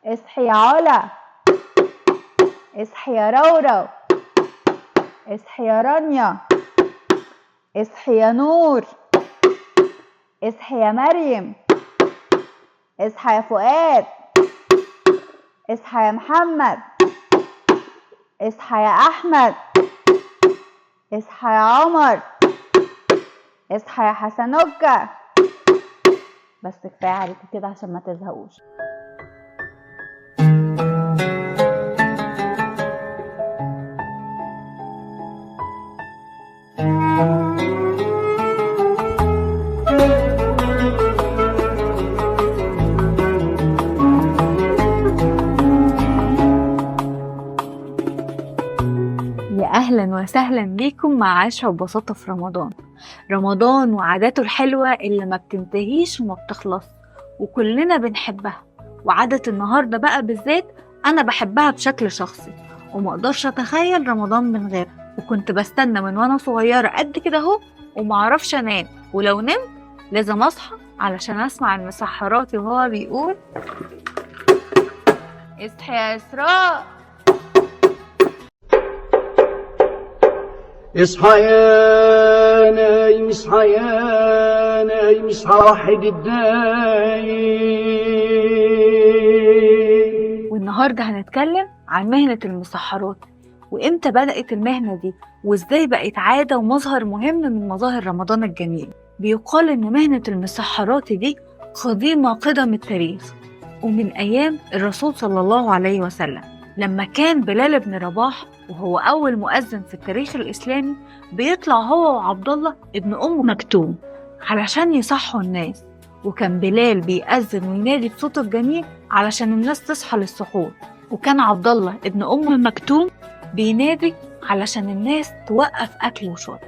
اصحي يا علا، اصحي يا رورو، اصحي يا رانيا، اصحي يا نور، اصحي يا مريم، اصحي يا فؤاد، اصحي يا محمد، اصحي يا احمد، اصحي يا عمر، اصحي يا حسنوكة. بس كفايه عليكم كده عشان ما تزهقوش. يا أهلا وسهلا بيكم مع عيشة وبساطة في رمضان وعاداته الحلوة اللي ما بتنتهيش وما بتخلص وكلنا بنحبها. وعادة النهاردة بقى بالذات أنا بحبها بشكل شخصي وما أقدرش أتخيل رمضان من غيرها، وكنت بستنى من وأنا صغيرة قد كده اهو ومعرفش أنام، ولو نمت لازم أصحى علشان أسمع المسحراتي وهو بيقول اصحي يا إسراء. اصحى يا نايم، اصحى يا نايم، اصحى وحد الدايم. والنهاردة هنتكلم عن مهنة المسحرات وإمتى بدأت المهنة دي وإزاي بقت عادة ومظهر مهم من مظاهر رمضان الجميل. بيقال إن مهنة المسحرات دي قديمة قدم التاريخ، ومن أيام الرسول صلى الله عليه وسلم لما كان بلال بن رباح وهو أول مؤذن في التاريخ الإسلامي بيطلع هو وعبد الله ابن أم مكتوم علشان يصحوا الناس. وكان بلال بيأذن وينادي بصوته الجميل علشان الناس تصحى للسحور، وكان عبد الله ابن أم مكتوم بينادي علشان الناس توقف أكل وشرب.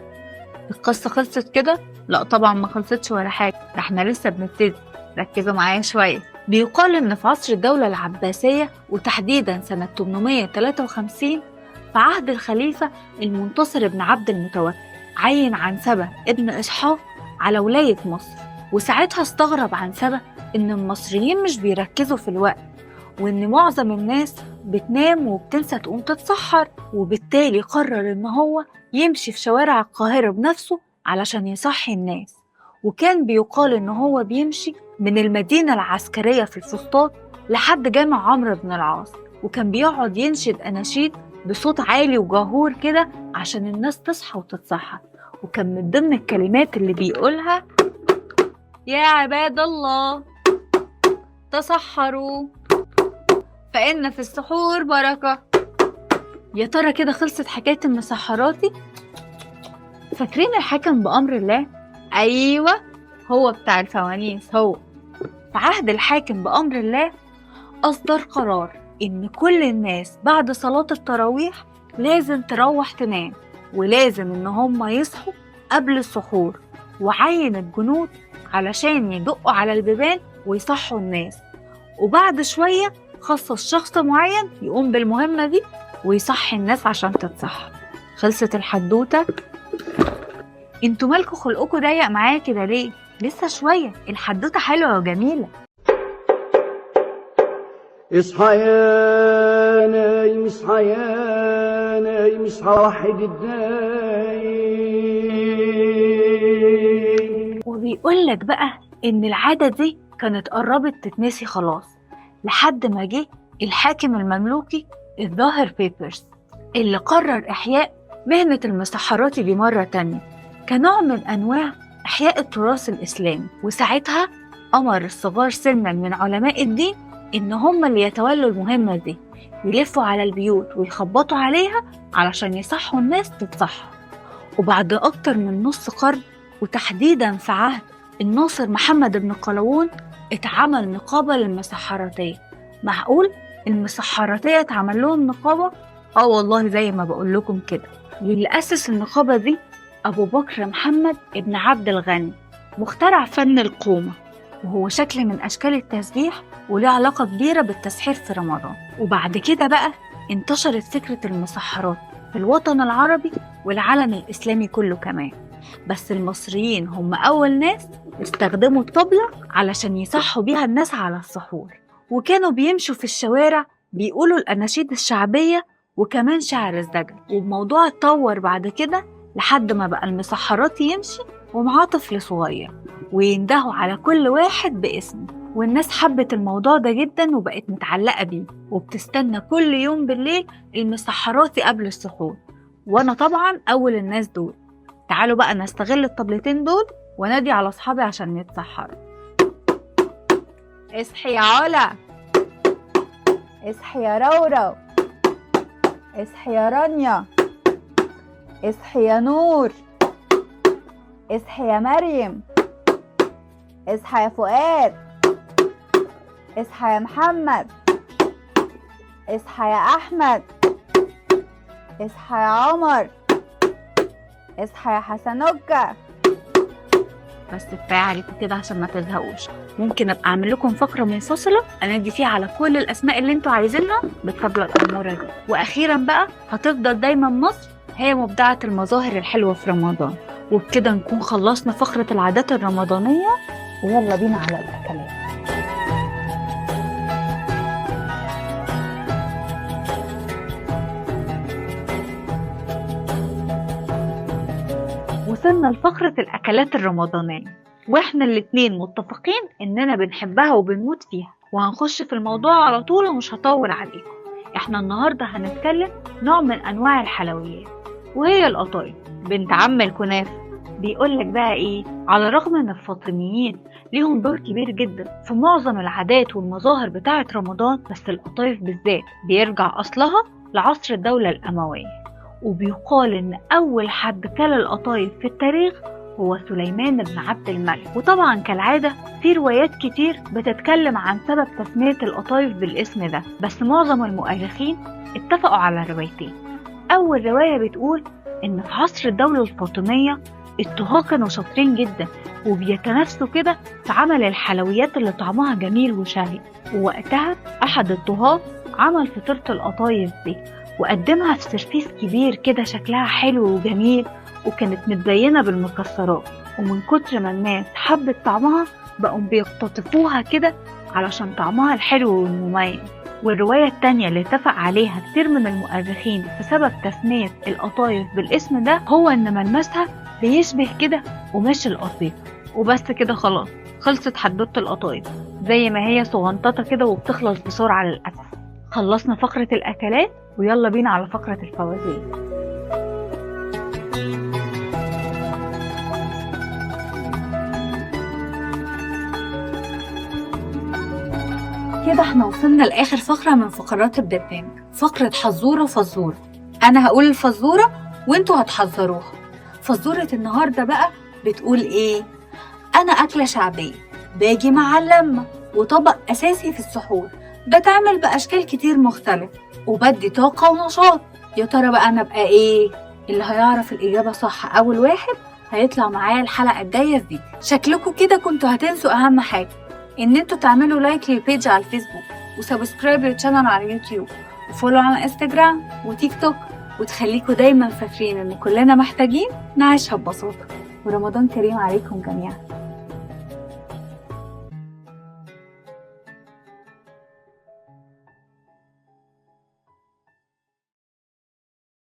القصة خلصت كده؟ لا طبعا ما خلصتش ولا حاجة، ده احنا لسه بنبتدي، ركزوا معايا شوية. بيقال إن في عصر الدولة العباسية وتحديدا سنة 853 في عهد الخليفة المنتصر بن عبد المتوكل عين عنسبة ابن إسحاق على ولاية مصر. وساعتها استغرب عنسبة إن المصريين مش بيركزوا في الوقت، وإن معظم الناس بتنام وبتنسى تقوم تتسحر، وبالتالي قرر إن هو يمشي في شوارع القاهرة بنفسه علشان يصحي الناس. وكان بيقال إن هو بيمشي من المدينة العسكرية في الفسطاط لحد جامع عمرو بن العاص، وكان بيقعد ينشد أناشيد بصوت عالي وجهور كده عشان الناس تصحى وتتسحر. وكان من ضمن الكلمات اللي بيقولها يا عباد الله تصحروا فإن في السحور بركة. يا ترى كده خلصت حكاية المسحراتي؟ فاكرين الحاكم بأمر الله؟ أيوة، هو بتاع الفوانيس. هو في عهد الحاكم بأمر الله أصدر قرار إن كل الناس بعد صلاة التراويح لازم تروح تنام، ولازم إن هم يصحوا قبل السحور، وعين الجنود علشان يدقوا على البيبان ويصحوا الناس. وبعد شوية خصص شخص معين يقوم بالمهمة دي ويصحي الناس عشان تتصحى. خلصت الحدوتة؟ انتوا مالكوا خلقكوا ضيق معايا كده ليه؟ لسه شوية، الحدوتة حلوة وجميلة. اصحى يا نايم، اصحى يا نايم، اصحى وحد الدايم. وبيقولك بقى إن العادة دي كانت قربت تتنسي خلاص لحد ما جه الحاكم المملوكي الظاهر بيبرس اللي قرر إحياء مهنة المسحرات دي مرة تانية كنوع من أنواع إحياء التراث الإسلامي. وساعتها أمر الصغار سنا من علماء الدين إن هم اللي يتولوا المهمة دي، يلفوا على البيوت ويخبطوا عليها علشان يصحوا الناس تتصحى. وبعد أكتر من نص قرن، وتحديدا في عهد الناصر محمد بن قلاوون، اتعمل نقابة للمسحراتية. معقول المسحراتية اتعمل لهم نقابة؟ والله زي ما بقول لكم كده. واللي أسس النقابة دي أبو بكر محمد ابن عبد الغني، مخترع فن القومة، وهو شكل من أشكال التسبيح وله علاقة كبيرة بالتسحير في رمضان. وبعد كده بقى انتشرت فكرة المسحرات في الوطن العربي والعالم الإسلامي كله كمان. بس المصريين هم أول ناس استخدموا الطبلة علشان يصحوا بيها الناس على السحور. وكانوا بيمشوا في الشوارع بيقولوا الأناشيد الشعبية وكمان شعر الزجل. والموضوع اتطور بعد كده لحد ما بقى المسحرات يمشي ومعاه طفل صغير ويندهوا على كل واحد باسمه، والناس حبت الموضوع ده جدا وبقت متعلقة بيه وبتستنى كل يوم بالليل المسحراتي قبل السحور. وانا طبعا اول الناس دول. تعالوا بقى نستغل الطبلتين دول ونادي على اصحابي عشان نتسحر. اصحي يا علا، اصحي يا رورو، اصحي يا رانيا، اصحي يا نور، اصحي يا مريم، اصحى يا فؤاد، اصحى يا محمد، اصحى يا احمد، اصحى يا عمر، اصحى يا حسنوكا. بس كفايه عليكم كده عشان ما تزهقوش. ممكن ابقى اعمل لكم فقره منفصله انادي فيها على كل الاسماء اللي انتوا عايزينها بالطبله الاموره دي. واخيرا بقى هتفضل دايما مصر هي مبدعه المظاهر الحلوه في رمضان. وبكده نكون خلصنا فقره العادات الرمضانيه، ويلا بينا على الاكلات. وصلنا لفقرة الأكلات الرمضانية، وإحنا الاتنين متفقين إننا بنحبها وبنموت فيها، وهنخش في الموضوع على طول ومش هطول عليكم. إحنا النهاردة هنتكلم نوع من أنواع الحلويات وهي القطايف بنت عم الكنافة. بيقولك بقى إيه، على الرغم إن الفاطميين ليهم دور كبير جدا في معظم العادات والمظاهر بتاعة رمضان، بس القطايف بالذات بيرجع أصلها لعصر الدولة الأموية. وبيقال إن أول حد كل القطايف في التاريخ هو سليمان بن عبد الملك. وطبعا كالعادة في روايات كتير بتتكلم عن سبب تسمية القطايف بالاسم ده، بس معظم المؤرخين اتفقوا على روايتين. أول رواية بتقول إن في عصر الدولة الفاطمية الطهاة كانوا شاطرين جدا وبيتنافسوا كده في عمل الحلويات اللي طعمها جميل وشهي، ووقتها أحد الطهاة عمل فطيرة القطايف دي وقدمها في سرفيس كبير كده شكلها حلو وجميل، وكانت متزينة بالمكسرات. ومن كتر ما الناس حبت طعمها بقوا بيقتطفوها كده علشان طعمها الحلو والمميز. والرواية التانية اللي اتفق عليها كتير من المؤرخين في سبب تسمية القطايف بالاسم ده هو ان ملمسها بيشبه كده قماش القطيف. وبس كده خلاص خلصت حدوتة القطايف، زي ما هي صغنططة كده وبتخلص بسرعة للأسف. خلصنا فقرة الأكلات ويلا بينا على فقرة الفوازير. كده احنا وصلنا لآخر فقرة من فقرات البرنامج، فقرة حزورة فزورة. أنا هقول الفزورة وانتوا هتحذروها. فزورة النهاردة بقى بتقول ايه؟ أنا أكلة شعبية باجي مع اللمة وطبق أساسي في السحور، بتعمل بأشكال كتير مختلفة وبدي طاقة ونشاط. يا ترى بقى أنا بقى إيه؟ اللي هيعرف الإجابة صح أول واحد هيطلع معايا الحلقة الجاية في فيديو. شكلكم كده كنتوا هتنسوا أهم حاجة، إن انتوا تعملوا لايك للبيج على الفيسبوك وسبسكرايب للشانل على اليوتيوب وفولو على انستجرام وتيك توك، وتخليكوا دايما فاكرين إن كلنا محتاجين نعيشها ببساطة. ورمضان كريم عليكم جميعا.